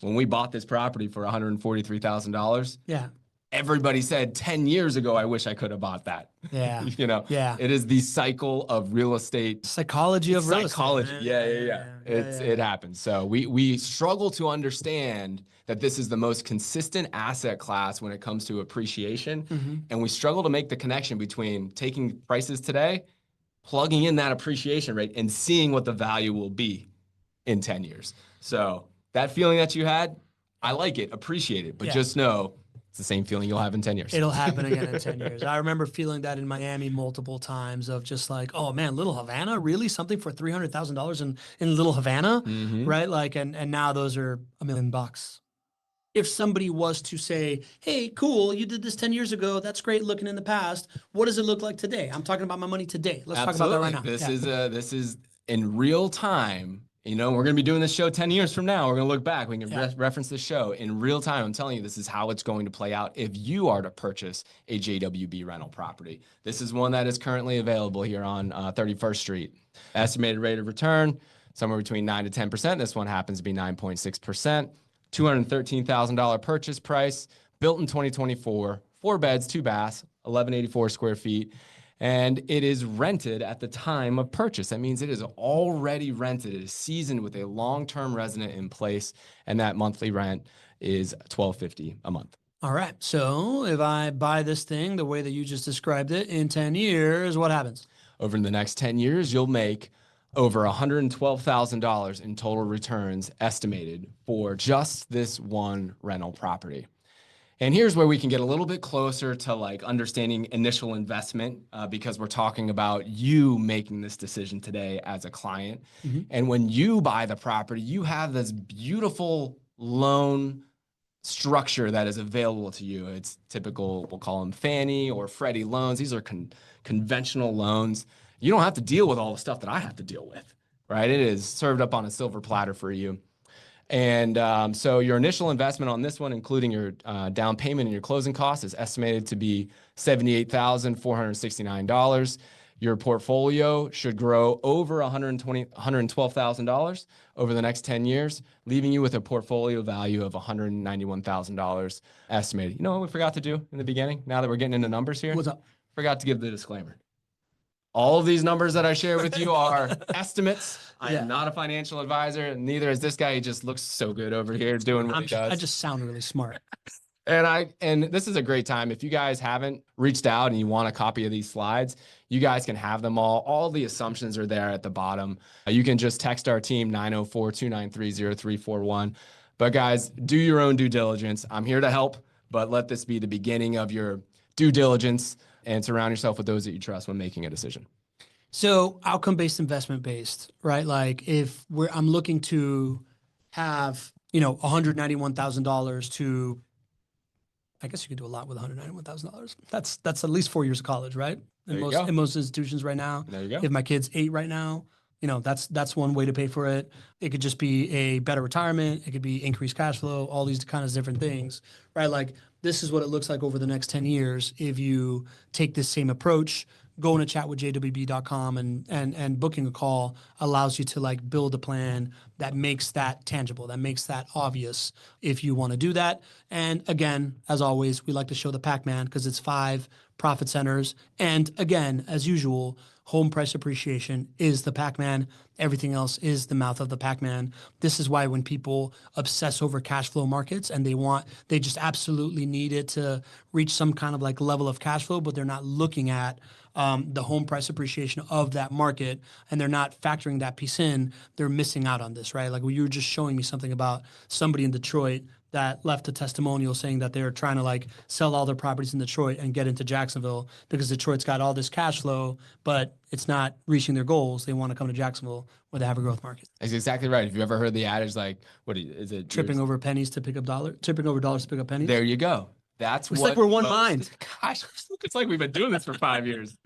when we bought this property for $143,000, Yeah. everybody said 10 years ago, I wish I could have bought that. Yeah. You know, Yeah. it is the cycle of real estate. Psychology of real estate. Psychology. Yeah. It happens. So we struggle to understand that this is the most consistent asset class when it comes to appreciation. And we struggle to make the connection between taking prices today, plugging in that appreciation rate, and seeing what the value will be in 10 years. So that feeling that you had, I like it, appreciate it, but just know it's the same feeling you'll have in 10 years. It'll happen again in 10 years. I remember feeling that in Miami multiple times of just like, oh man, Little Havana, really? Something for $300,000 in Little Havana, right? Like, and now those are $1 million. If somebody was to say, hey, cool, you did this 10 years ago. That's great looking in the past. What does it look like today? I'm talking about my money today. Let's talk about that right now. This is in real time. You know, we're going to be doing this show 10 years from now. We're going to look back. We can reference this show in real time. I'm telling you, this is how it's going to play out if you are to purchase a JWB rental property. This is one that is currently available here on 31st Street. Estimated rate of return, somewhere between 9 to 10%. This one happens to be 9.6%. $213,000 purchase price, built in 2024, 4 beds, 2 baths, 1,184 square feet. And it is rented at the time of purchase. That means it is already rented. It is seasoned with a long-term resident in place, and that monthly rent is $1,250 a month. All right. So if I buy this thing the way that you just described it in 10 years, what happens? Over the next 10 years, you'll make over $112,000 in total returns estimated for just this one rental property. And here's where we can get a little bit closer to like understanding initial investment because we're talking about you making this decision today as a client. And when you buy the property, you have this beautiful loan structure that is available to you. It's typical, we'll call them Fannie or Freddie loans. These are conventional loans. You don't have to deal with all the stuff that I have to deal with, right? It is served up on a silver platter for you. And so your initial investment on this one, including your down payment and your closing costs, is estimated to be $78,469. Your portfolio should grow over $112,000 over the next 10 years, leaving you with a portfolio value of $191,000 estimated. You know what we forgot to do in the beginning? Now that we're getting into numbers here? What's up? Forgot to give the disclaimer. All of these numbers that I share with you are estimates. I am not a financial advisor, and neither is this guy. He just looks so good over here doing what he does. I just sound really smart. And this is a great time. If you guys haven't reached out and you want a copy of these slides, you guys can have them all. All the assumptions are there at the bottom. You can just text our team 904-293-0341. But guys, do your own due diligence. I'm here to help, but let this be the beginning of your due diligence and surround yourself with those that you trust when making a decision. So outcome-based, investment-based, right? Like if I'm looking to have, $191,000 to, I guess you could do a lot with $191,000. That's at least 4 years of college, right? In most institutions right now. There you go. If my kid's 8 right now, that's one way to pay for it. It could just be a better retirement. It could be increased cash flow, all these kinds of different things, right? Like this is what it looks like over the next 10 years. If you take this same approach, going to chat with jwb.com and booking a call allows you to like build a plan that makes that tangible, that makes that obvious if you want to do that. And again, as always, we like to show the Pac-Man because it's 5 profit centers. And again, as usual, home price appreciation is the Pac-Man. Everything else is the mouth of the Pac-Man. This is why when people obsess over cash flow markets and they just absolutely need it to reach some kind of like level of cash flow, but they're not looking at the home price appreciation of that market and they're not factoring that piece in, they're missing out on this, right? Like you were just showing me something about somebody in Detroit that left a testimonial saying that they're trying to like sell all their properties in Detroit and get into Jacksonville because Detroit's got all this cash flow, but it's not reaching their goals. They want to come to Jacksonville where they have a growth market. That's exactly right. Have you ever heard the adage like, is it? Tripping over dollars to pick up pennies? There you go. It's like we're one mind. Gosh, it's like we've been doing this for 5 years.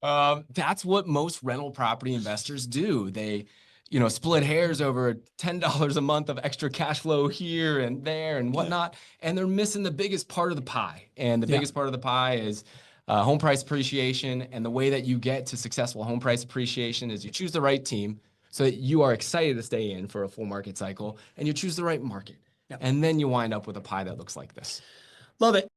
That's what most rental property investors do. They, split hairs over $10 a month of extra cash flow here and there and whatnot, and they're missing the biggest part of the pie. And the biggest part of the pie is home price appreciation. And the way that you get to successful home price appreciation is you choose the right team so that you are excited to stay in for a full market cycle, and you choose the right market. Yep. And then you wind up with a pie that looks like this. Love it.